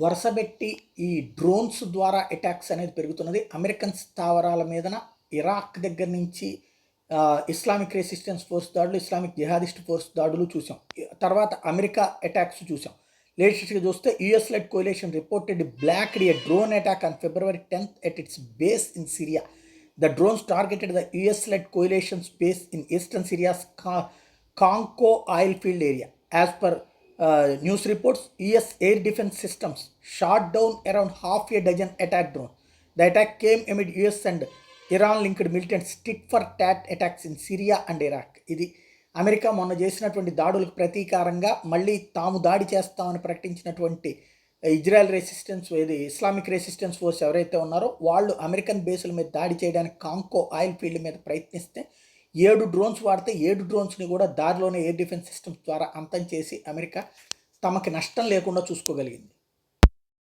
వరుసబెట్టి ఈ డ్రోన్స్ ద్వారా అటాక్స్ అనేది పెరుగుతున్నది. అమెరికన్ స్థావరాల మీదన ఇరాక్ దగ్గర నుంచి ఇస్లామిక్ రెసిస్టెన్స్ ఫోర్స్ దాడులు, ఇస్లామిక్ జిహాదిస్ట్ ఫోర్స్ దాడులు చూసాం. తర్వాత అమెరికా అటాక్స్ చూసాం. లేటెస్ట్గా చూస్తే US led coalition reported blocked a drone attack on February 10th at its base in Syria. The drones targeted the US-led coalition's base in eastern Syria's Konko oil field area. As per news reports, US air defense systems shot down around half a dozen attack drones. The attack came amid US and Iran-linked militant tit-for-tat attacks in Syria and Iraq. ఇది America మొన్న చేసినటువంటి దాడులకు ప్రతీకారంగా మళ్ళీ తాము దాడి చేస్తామని ప్రకటించినటువంటి Israel resistance, ఏది ఇస్లామిక్ రెసిస్టెన్స్ ఫోర్స్ ఎవరైతే ఉన్నారో వాళ్ళు అమెరికన్ బేసుల మీద దాడి చేయడానికి కాంకో ఆయిల్ ఫీల్డ్ మీద ప్రయత్నిస్తే 7 డ్రోన్స్ వాడితే 7 డ్రోన్స్ని కూడా దారిలోనే ఎయిర్ డిఫెన్స్ సిస్టమ్స్ ద్వారా అంతం చేసి అమెరికా తమకి నష్టం లేకుండా చూసుకోగలిగింది.